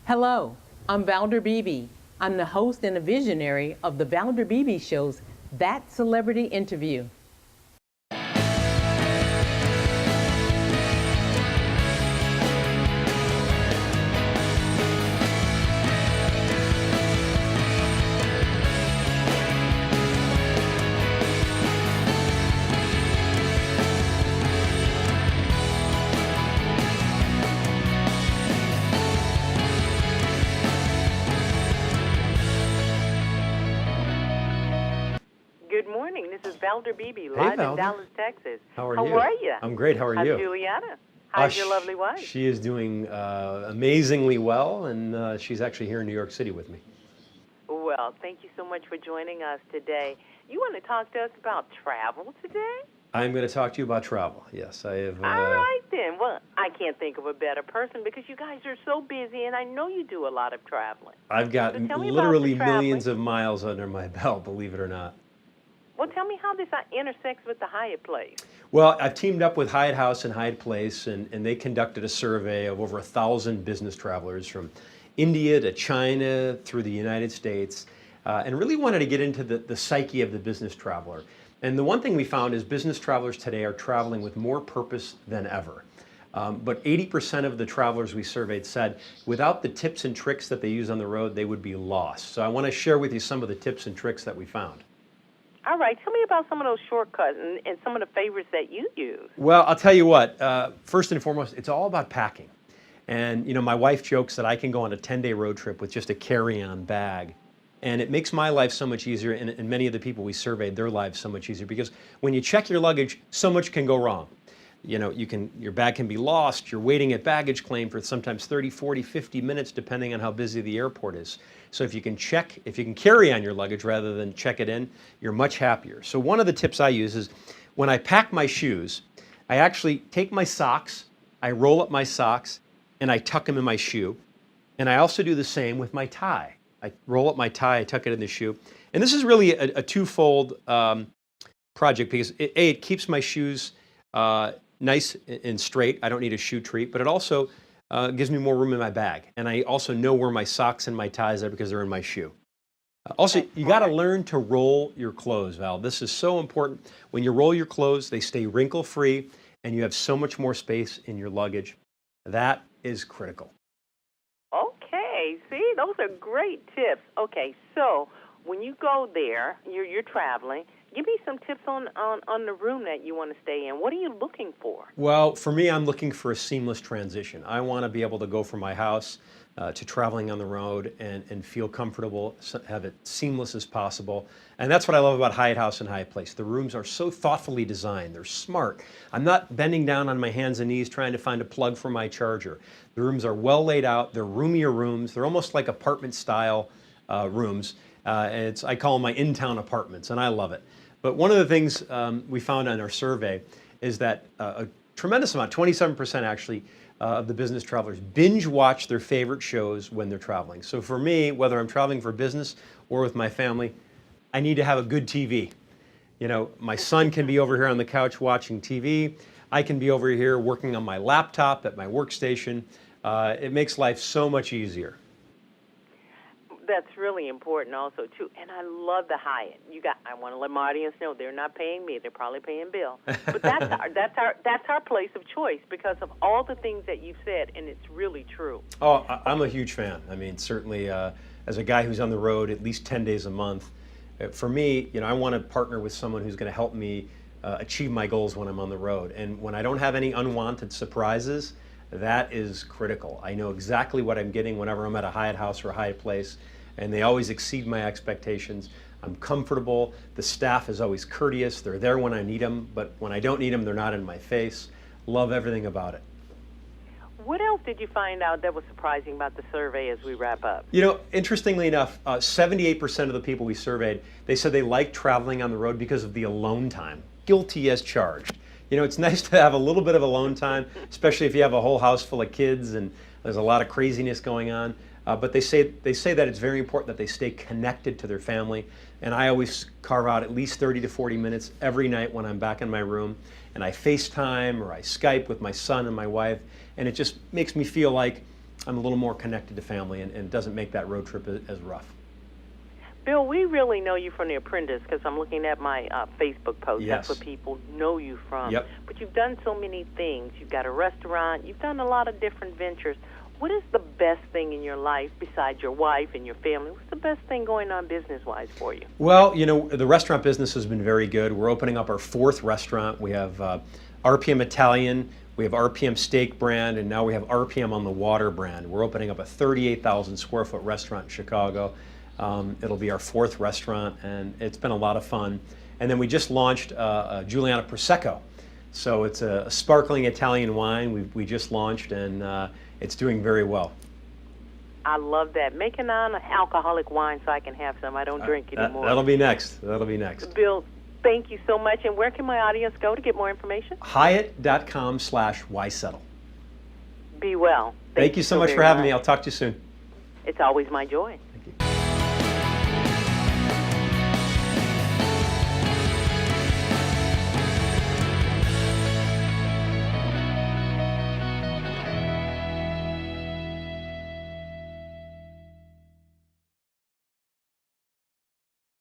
Hello, I'm Valder Beebe. I'm the host and a visionary of the Valder Beebe Show's That Celebrity Interview. Good morning. This is Valder Beebe, live in Valder. Dallas, Texas. How are you? How are you? I'm great. How are How's you? Juliana? How's your lovely wife? She is doing amazingly well, and she's actually here in New York City with me. Well, thank you so much for joining us today. You want to talk to us about travel today? I'm going to talk to you about travel. Yes, I have. All right, then. Well, I can't think of a better person because you guys are so busy, and I know you do a lot of traveling. I've got So tell me literally about the millions of miles under my belt, believe it or not. Well, tell me how this intersects with the Hyatt place. Well, I've teamed up with Hyatt House and Hyatt Place, and they conducted a survey of over 1,000 business travelers from India to China through the United States, and really wanted to get into the psyche of the business traveler. And the one thing we found is business travelers today are traveling with more purpose than ever. But 80% of the travelers we surveyed said without the tips and tricks that they use on the road, they would be lost. So I want to share with you some of the tips and tricks that we found. All right, tell me about some of those shortcuts and some of the favorites that you use. Well, I'll tell you what, first and foremost, it's all about packing. And, you know, my wife jokes that I can go on a 10-day road trip with just a carry-on bag. And it makes my life so much easier, and many of the people we surveyed, their lives so much easier, because when you check your luggage, so much can go wrong. You know, your bag can be lost, you're waiting at baggage claim for sometimes 30, 40, 50 minutes, depending on how busy the airport is. So if you can carry on your luggage rather than check it in, you're much happier. So one of the tips I use is when I pack my shoes, I actually take my socks, I roll up my socks, and I tuck them in my shoe. And I also do the same with my tie. I roll up my tie, I tuck it in the shoe. And this is really a twofold project because it keeps my shoes nice and straight. I don't need a shoe treat, but it also gives me more room in my bag. And I also know where my socks and my ties are because they're in my shoe. Also, you got to learn to roll your clothes, Val. This is so important. When you roll your clothes, they stay wrinkle-free, and you have so much more space in your luggage. That is critical. Okay, see, those are great tips. Okay, so when you go there, you're traveling. Give me some tips on the room that you want to stay in. What are you looking for? Well, for me, I'm looking for a seamless transition. I want to be able to go from my house to traveling on the road and feel comfortable, have it seamless as possible. And that's what I love about Hyatt House and Hyatt Place. The rooms are so thoughtfully designed. They're smart. I'm not bending down on my hands and knees trying to find a plug for my charger. The rooms are well laid out. They're roomier rooms. They're almost like apartment-style rooms. I call them my in-town apartments, and I love it. But one of the things we found on our survey is that a tremendous amount, 27% actually, of the business travelers binge watch their favorite shows when they're traveling. So for me, whether I'm traveling for business or with my family, I need to have a good TV. You know, my son can be over here on the couch watching TV. I can be over here working on my laptop at my workstation. It makes life so much easier. That's really important also, too. And I love the Hyatt. I want to let my audience know they're not paying me. They're probably paying Bill. But that's our place of choice because of all the things that you've said, and it's really true. Oh, I'm a huge fan. I mean, certainly as a guy who's on the road at least 10 days a month, for me, you know, I want to partner with someone who's going to help me achieve my goals when I'm on the road. And when I don't have any unwanted surprises, that is critical. I know exactly what I'm getting whenever I'm at a Hyatt House or a Hyatt Place, and they always exceed my expectations. I'm comfortable. The staff is always courteous. They're there when I need them, but when I don't need them, they're not in my face. Love everything about it. What else did you find out that was surprising about the survey as we wrap up? You know, interestingly enough, 78% of the people we surveyed, they said they like traveling on the road because of the alone time. Guilty as charged. You know, it's nice to have a little bit of alone time, especially if you have a whole house full of kids and there's a lot of craziness going on. But they say that it's very important that they stay connected to their family. And I always carve out at least 30 to 40 minutes every night when I'm back in my room. And I FaceTime or I Skype with my son and my wife. And it just makes me feel like I'm a little more connected to family, and it doesn't make that road trip as rough. Bill, we really know you from The Apprentice because I'm looking at my Facebook post. Yes. That's what people know you from. Yep. But you've done so many things. You've got a restaurant. You've done a lot of different ventures. What is the best thing in your life besides your wife and your family? What's the best thing going on business-wise for you? Well, you know, the restaurant business has been very good. We're opening up our 4th restaurant. We have RPM Italian, we have RPM Steak brand, and now we have RPM on the Water brand. We're opening up a 38,000 square foot restaurant in Chicago. It'll be our 4th restaurant, and it's been a lot of fun. And then we just launched a Giuliana Prosecco. So it's a sparkling Italian wine we just launched, and it's doing very well. I love that. Make an alcoholic wine so I can have some. I don't drink anymore. That'll be next. That'll be next. Bill, thank you so much. And where can my audience go to get more information? Hyatt.com/whysettle. Be well. Thank you so much for having me. I'll talk to you soon. It's always my joy.